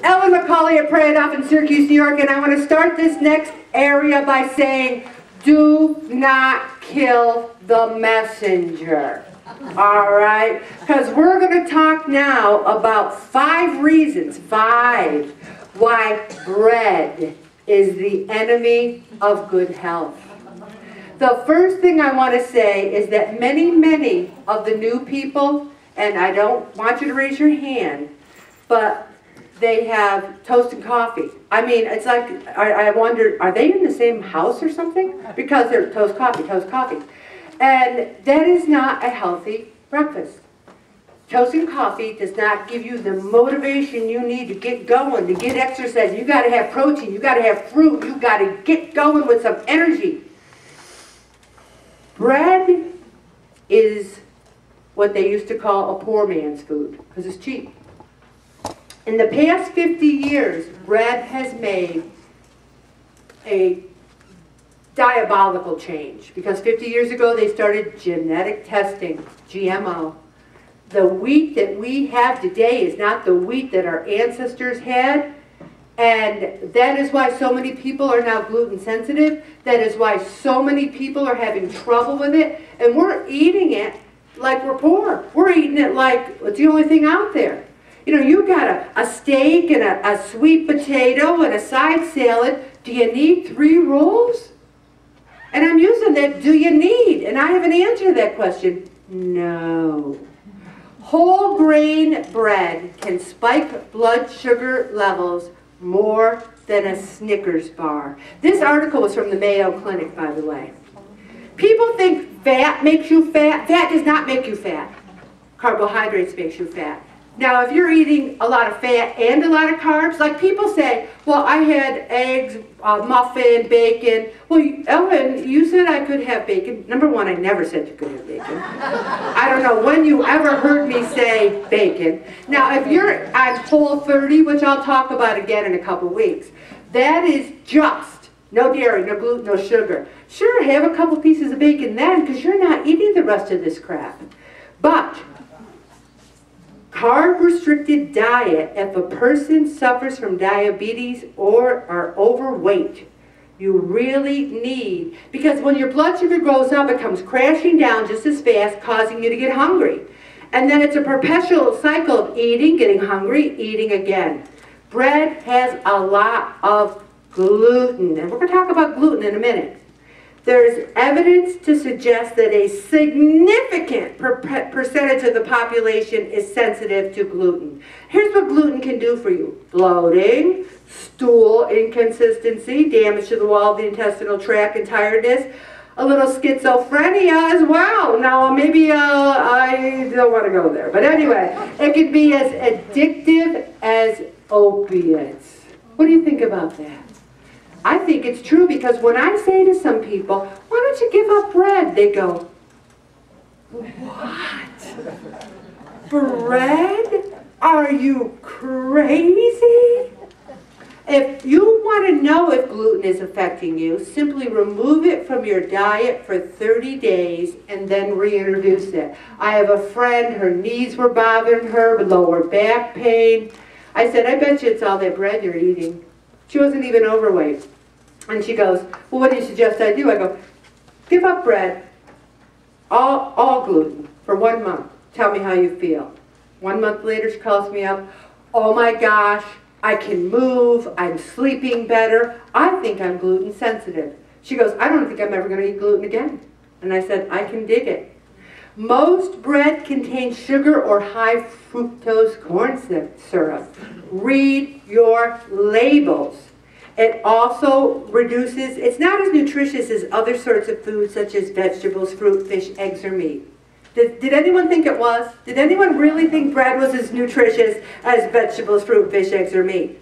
Ellen McCauley at Pray It Off in Syracuse, New York, and I want to start this next area by saying, do not kill the messenger. All right? Because we're going to talk now about 5 reasons, why bread is the enemy of good health. The first thing I want to say is that many of the new people, and I don't want you to raise your hand, but they have toast and coffee. I mean, it's like, I wonder, are they in the same house or something? Because they're toast, coffee, toast, coffee. And that is not a healthy breakfast. Toast and coffee does not give you the motivation you need to get going, to get exercise. You got to have protein, you got to have fruit, you got to get going with some energy. Bread is what they used to call a poor man's food, because it's cheap. In the past 50 years, bread has made a diabolical change, because 50 years ago they started genetic testing, GMO. The wheat that we have today is not the wheat that our ancestors had, and that is why so many people are now gluten sensitive. That is why so many people are having trouble with it, and we're eating it like we're poor. We're eating it like it's the only thing out there. You know, you got a steak and a sweet potato and a side salad. Do you need 3 rolls? And I'm using that, do you need? And I have an answer to that question. No. Whole grain bread can spike blood sugar levels more than a Snickers bar. This article was from the Mayo Clinic, by the way. People think fat makes you fat. Fat does not make you fat. Carbohydrates makes you fat. Now, if you're eating a lot of fat and a lot of carbs, like people say, well, I had eggs, muffin, bacon. Well, Ellen, you said I could have bacon. Number one, I never said you could have bacon. I don't know when you ever heard me say bacon. Now, if you're on Whole30, which I'll talk about again in a couple weeks, that is just no dairy, no gluten, no sugar. Sure, have a couple pieces of bacon then, because you're not eating the rest of this crap. But carb-restricted diet, if a person suffers from diabetes or are overweight, you really need, because when your blood sugar goes up, it comes crashing down just as fast, causing you to get hungry. And then it's a perpetual cycle of eating, getting hungry, eating again. Bread has a lot of gluten, and we're going to talk about gluten in a minute. There's evidence to suggest that a significant percentage of the population is sensitive to gluten. Here's what gluten can do for you. Bloating, stool inconsistency, damage to the wall of the intestinal tract and tiredness, a little schizophrenia as well. Now maybe I don't want to go there. But anyway, it can be as addictive as opiates. What do you think about that? I think it's true, because when I say to some people, why don't you give up bread? They go, what? Bread? Are you crazy? If you want to know if gluten is affecting you, simply remove it from your diet for 30 days and then reintroduce it. I have a friend, her knees were bothering her, lower back pain. I said, I bet you it's all that bread you're eating. She wasn't even overweight. And she goes, well, what do you suggest I do? I go, give up bread, all gluten, for 1 month. Tell me how you feel. 1 month later, she calls me up. Oh my gosh, I can move, I'm sleeping better. I think I'm gluten sensitive. She goes, I don't think I'm ever going to eat gluten again. And I said, I can dig it. Most bread contains sugar or high fructose corn syrup. Read your labels. It also reduces, it's not as nutritious as other sorts of foods such as vegetables, fruit, fish, eggs, or meat. Did anyone think it was? Did anyone really think bread was as nutritious as vegetables, fruit, fish, eggs, or meat?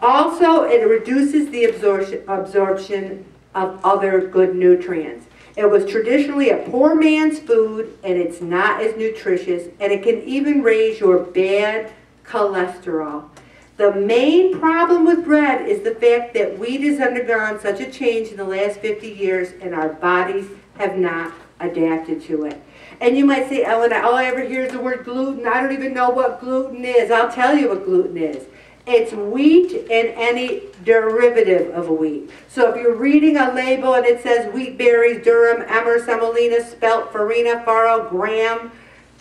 Also, it reduces the absorption of other good nutrients. It was traditionally a poor man's food, and it's not as nutritious, and it can even raise your bad cholesterol. The main problem with bread is the fact that wheat has undergone such a change in the last 50 years, and our bodies have not adapted to it. And you might say, Ellen, all I ever hear is the word gluten. I don't even know what gluten is. I'll tell you what gluten is. It's wheat and any derivative of wheat. So if you're reading a label and it says wheat berries, durum, emmer, semolina, spelt, farina, farro, gram,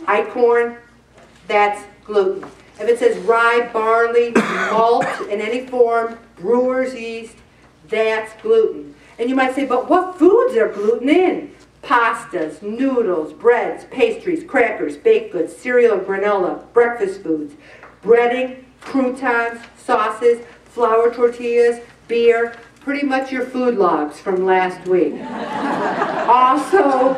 einkorn, that's gluten. If it says rye, barley, malt in any form, brewer's yeast, that's gluten. And you might say, but what foods are gluten in? Pastas, noodles, breads, pastries, crackers, baked goods, cereal, granola, breakfast foods, breading, croutons, sauces, flour tortillas, beer, pretty much your food logs from last week. Also,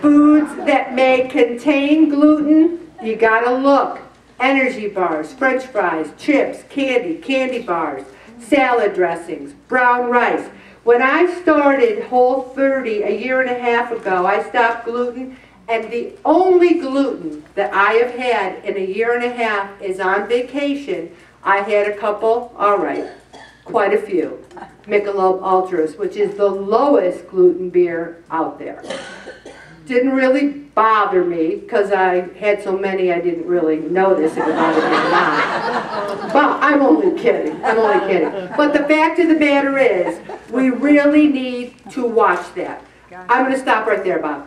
foods that may contain gluten, you gotta look. Energy bars, french fries, chips, candy bars, salad dressings, brown rice. When I started Whole30 a year and a half ago, I stopped gluten, and the only gluten that I have had in a year and a half is on vacation. I had a couple, all right, quite a few, Michelob Ultras, which is the lowest gluten beer out there. Didn't really bother me, because I had so many I didn't really notice if it bothered me or not. But I'm only kidding, But the fact of the matter is, we really need to watch that. I'm going to stop right there, Bob.